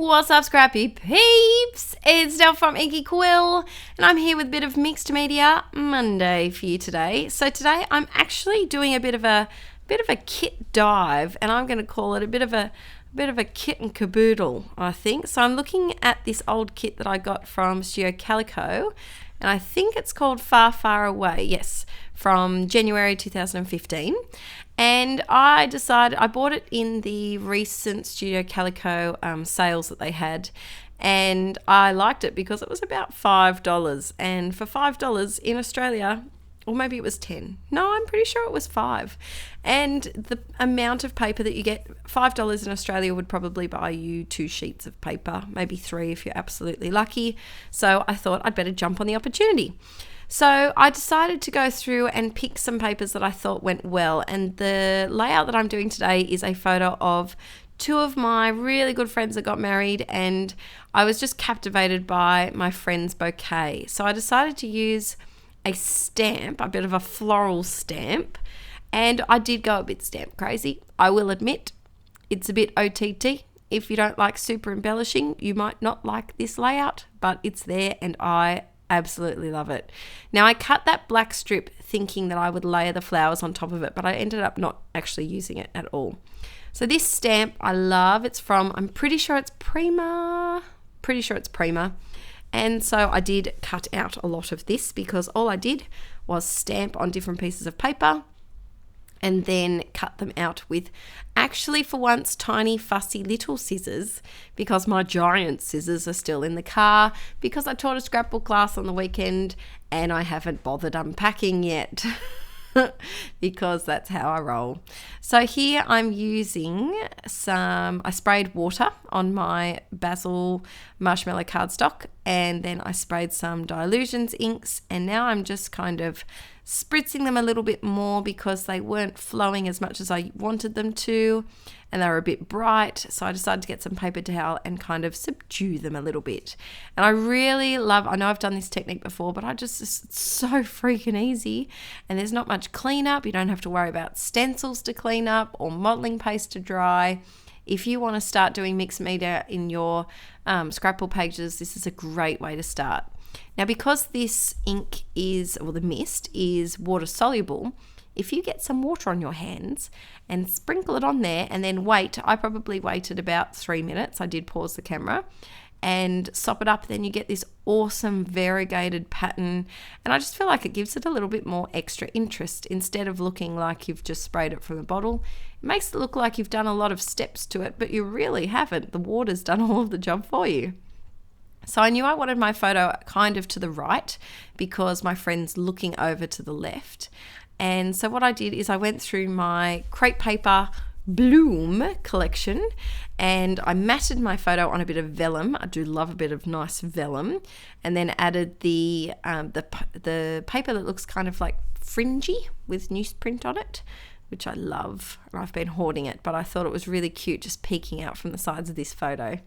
What's up, scrappy peeps? It's Del from Inkie Quill, and I'm here with a bit of mixed media Monday for you today. So today I'm actually doing a bit of a kit dive, and I'm going to call it a bit of a kit and caboodle, I think. So I'm looking at this old kit that I got from Studio Calico, and I think it's called Far, Far Away. Yes, from January 2015. And I decided, I bought it in the recent Studio Calico sales that they had, and I liked it because it was about $5. And for $5 in Australia, or maybe it was 10. No, I'm pretty sure it was 5. And the amount of paper that you get, $5 in Australia would probably buy you 2 sheets of paper, maybe 3 if you're absolutely lucky. So I thought I'd better jump on the opportunity. So I decided to go through and pick some papers that I thought went well. And the layout that I'm doing today is a photo of 2 of my really good friends that got married, and I was just captivated by my friend's bouquet. So I decided to use a stamp, a bit of a floral stamp, and I did go a bit stamp crazy. I will admit it's a bit OTT. If you don't like super embellishing, you might not like this layout, but it's there and I absolutely love it. Now, I cut that black strip thinking that I would layer the flowers on top of it, but I ended up not actually using it at all. So this stamp I love. It's from, I'm pretty sure it's Prima. And so I did cut out a lot of this because all I did was stamp on different pieces of paper and then cut them out with, actually for once, tiny fussy little scissors, because my giant scissors are still in the car because I taught a scrapbook class on the weekend and I haven't bothered unpacking yet because that's how I roll. So here I'm using I sprayed water on my basil marshmallow cardstock, and then I sprayed some Dilutions inks, and now I'm just kind of spritzing them a little bit more because they weren't flowing as much as I wanted them to, and they were a bit bright. So I decided to get some paper towel and kind of subdue them a little bit. And I really love, I know I've done this technique before, but it's so freaking easy, and there's not much cleanup. You don't have to worry about stencils to clean up or modeling paste to dry. If you want to start doing mixed media in your scrapbook pages, this is a great way to start. Now, because this ink is, or the mist is water soluble, if you get some water on your hands and sprinkle it on there and then wait, I probably waited about 3 minutes. I did pause the camera and sop it up. Then you get this awesome variegated pattern. And I just feel like it gives it a little bit more extra interest. Instead of looking like you've just sprayed it from a bottle, it makes it look like you've done a lot of steps to it, but you really haven't. The water's done all of the job for you. So I knew I wanted my photo kind of to the right because my friend's looking over to the left. And so what I did is I went through my crepe paper bloom collection and I matted my photo on a bit of vellum. I do love a bit of nice vellum, and then added the paper that looks kind of like fringy with newsprint on it, which I love. I've been hoarding it, but I thought it was really cute just peeking out from the sides of this photo.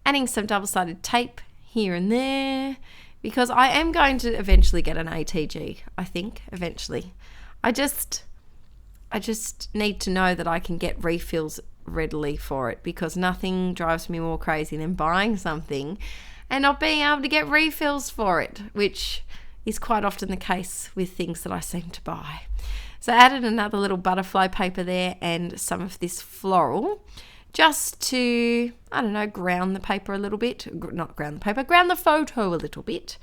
Adding some double-sided tape here and there because I am going to eventually get an ATG, I think, eventually. I just need to know that I can get refills readily for it, because nothing drives me more crazy than buying something and not being able to get refills for it, which is quite often the case with things that I seem to buy. So I added another little butterfly paper there and some of this floral, just to, I don't know, ground the paper a little bit. Not ground the paper, ground the photo a little bit.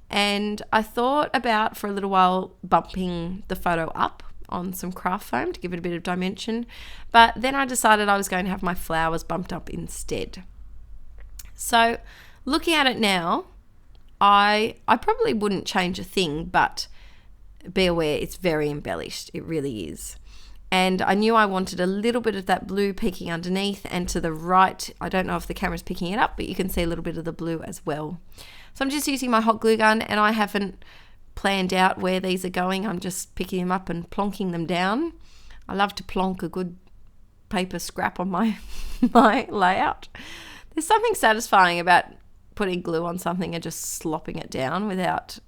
And I thought about, for a little while, bumping the photo up on some craft foam to give it a bit of dimension. But then I decided I was going to have my flowers bumped up instead. So looking at it now, I probably wouldn't change a thing, but be aware it's very embellished. It really is. And I knew I wanted a little bit of that blue peeking underneath, and to the right, I don't know if the camera's picking it up, but you can see a little bit of the blue as well. So I'm just using my hot glue gun, and I haven't planned out where these are going. I'm just picking them up and plonking them down. I love to plonk a good paper scrap on my layout. There's something satisfying about putting glue on something and just slopping it down without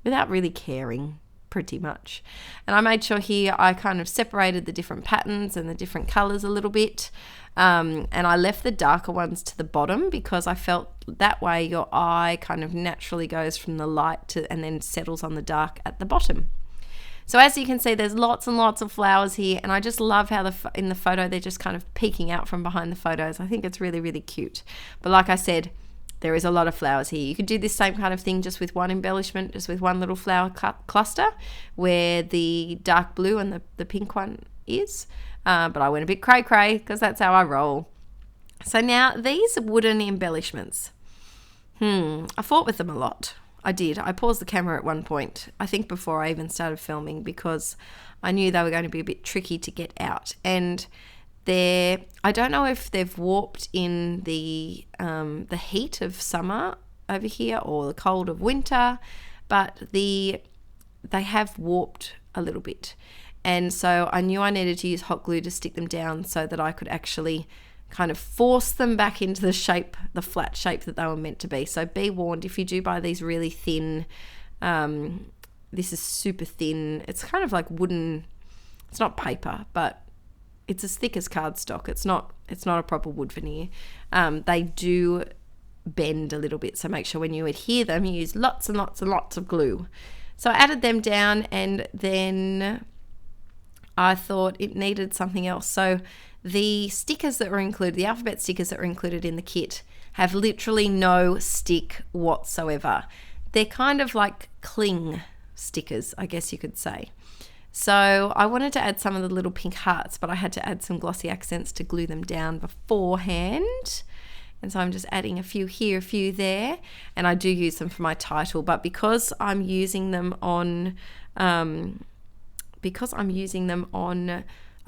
really caring. pretty much. And I made sure here I kind of separated the different patterns and the different colours a little bit. And I left the darker ones to the bottom because I felt that way your eye kind of naturally goes from the light to and then settles on the dark at the bottom. So as you can see, there's lots and lots of flowers here, and I just love how in the photo they're just kind of peeking out from behind the photos. I think it's really, really cute. But like I said, there is a lot of flowers here. You could do this same kind of thing just with one embellishment, just with one little flower cluster where the dark blue and the pink one is. But I went a bit cray-cray because that's how I roll. So now these wooden embellishments. I fought with them a lot. I did. I paused the camera at one point, I think before I even started filming, because I knew they were going to be a bit tricky to get out. And I don't know if they've warped in the heat of summer over here or the cold of winter, but they have warped a little bit. And so I knew I needed to use hot glue to stick them down so that I could actually kind of force them back into the shape, the flat shape that they were meant to be. So be warned, if you do buy these really thin, this is super thin. It's kind of like wooden, it's not paper, but it's as thick as cardstock. It's not a proper wood veneer. They do bend a little bit, so make sure when you adhere them, you use lots and lots and lots of glue. So I added them down, and then I thought it needed something else. So the stickers that were included, the alphabet stickers that were included in the kit, have literally no stick whatsoever. They're kind of like cling stickers, I guess you could say. So I wanted to add some of the little pink hearts, but I had to add some glossy accents to glue them down beforehand. And so I'm just adding a few here, a few there, and I do use them for my title. But because I'm using them on a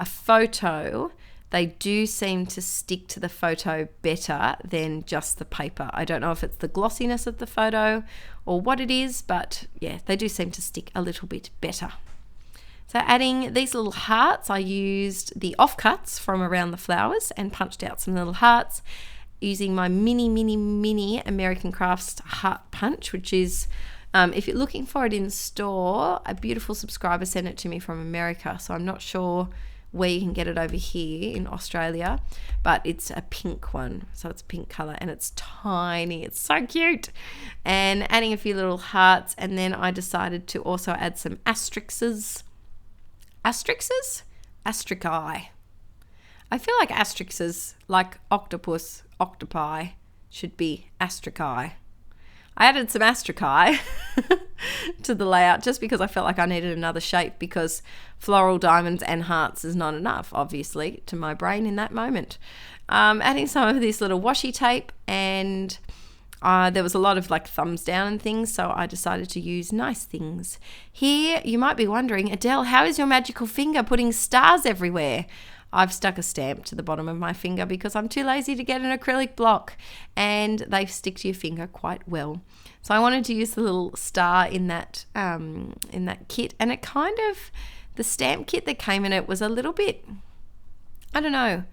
photo, they do seem to stick to the photo better than just the paper. I don't know if it's the glossiness of the photo or what it is, but yeah, they do seem to stick a little bit better. So adding these little hearts, I used the offcuts from around the flowers and punched out some little hearts using my mini American Crafts heart punch, which is, if you're looking for it in store, a beautiful subscriber sent it to me from America, so I'm not sure where you can get it over here in Australia, but it's a pink one, so it's pink color and it's tiny. It's so cute. And adding a few little hearts, and then I decided to also add some asterixes. Astrici. I feel like asterixes, like octopus, octopi, should be astrici. I added some astrici to the layout just because I felt like I needed another shape, because floral, diamonds and hearts is not enough, obviously, to my brain in that moment. Adding some of this little washi tape, and there was a lot of like thumbs down and things, so I decided to use nice things. Here, you might be wondering, Adele, how is your magical finger putting stars everywhere? I've stuck a stamp to the bottom of my finger because I'm too lazy to get an acrylic block, and they stick to your finger quite well. So I wanted to use the little star in that kit, and it kind of, the stamp kit that came in it was a little bit, I don't know,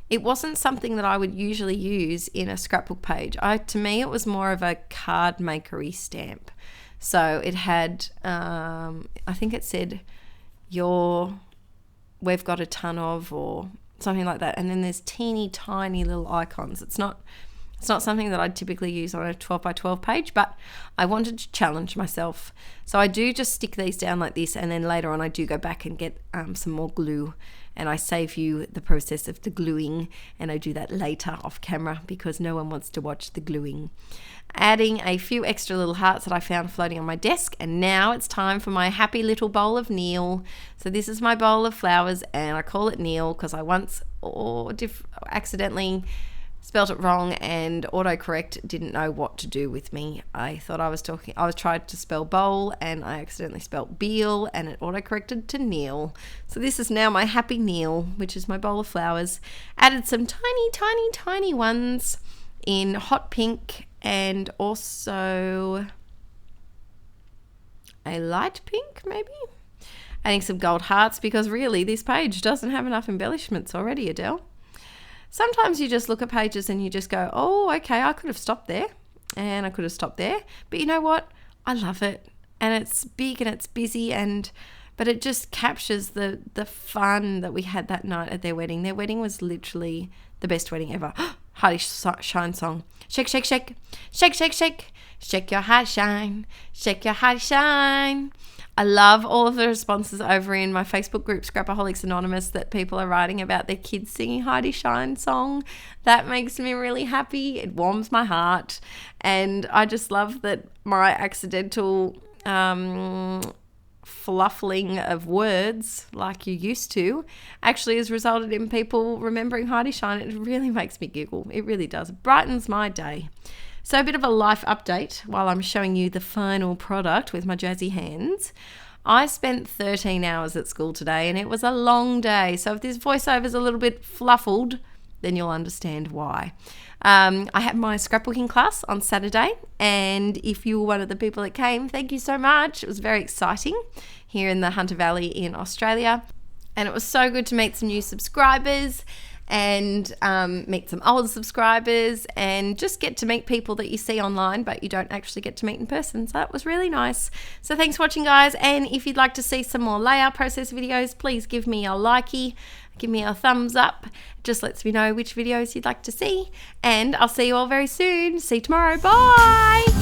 it wasn't something that I would usually use in a scrapbook page. To me, it was more of a card makery stamp. So it had, I think it said, we've got a ton of, or something like that. And then there's teeny tiny little icons. It's not something that I'd typically use on a 12 by 12 page, but I wanted to challenge myself. So I do just stick these down like this, and then later on I do go back and get some more glue, and I save you the process of the gluing, and I do that later off camera because no one wants to watch the gluing. Adding a few extra little hearts that I found floating on my desk, and now it's time for my happy little bowl of Neil. So this is my bowl of flowers, and I call it Neil because I once accidentally spelt it wrong, and autocorrect didn't know what to do with me. I thought I was trying to spell bowl, and I accidentally spelt Beal, and it autocorrected to Neil. So this is now my happy Neil, which is my bowl of flowers. Added some tiny ones in hot pink, and also a light pink maybe. Adding some gold hearts because really this page doesn't have enough embellishments already, Adele. Sometimes you just look at pages and you just go, oh, okay, I could have stopped there, and I could have stopped there. But you know what? I love it. and it's big and it's busy, but it just captures the fun that we had that night at their wedding. Their wedding was literally the best wedding ever. Hearty Shine song. Shake, shake, shake, shake, shake, shake, shake your heart shine, shake your heart shine. I love all of the responses over in my Facebook group, Scrapaholics Anonymous, that people are writing about their kids singing Hearty Shine song. That makes me really happy. It warms my heart. And I just love that my accidental fluffling of words, like you used to, actually has resulted in people remembering Hearty Shine. It really makes me giggle. It really does. It brightens my day. So a bit of a life update while I'm showing you the final product with my jazzy hands. I spent 13 hours at school today, and it was a long day. So if this voiceover is a little bit fluffled, then you'll understand why. I had my scrapbooking class on Saturday, and if you were one of the people that came, thank you so much. It was very exciting here in the Hunter Valley in Australia, and it was so good to meet some new subscribers and meet some old subscribers and just get to meet people that you see online but you don't actually get to meet in person. So that was really nice. So thanks for watching, guys, and if you'd like to see some more layout process videos, please give me a likey, give me a thumbs up. It just lets me know which videos you'd like to see, and I'll see you all very soon. See you tomorrow. Bye.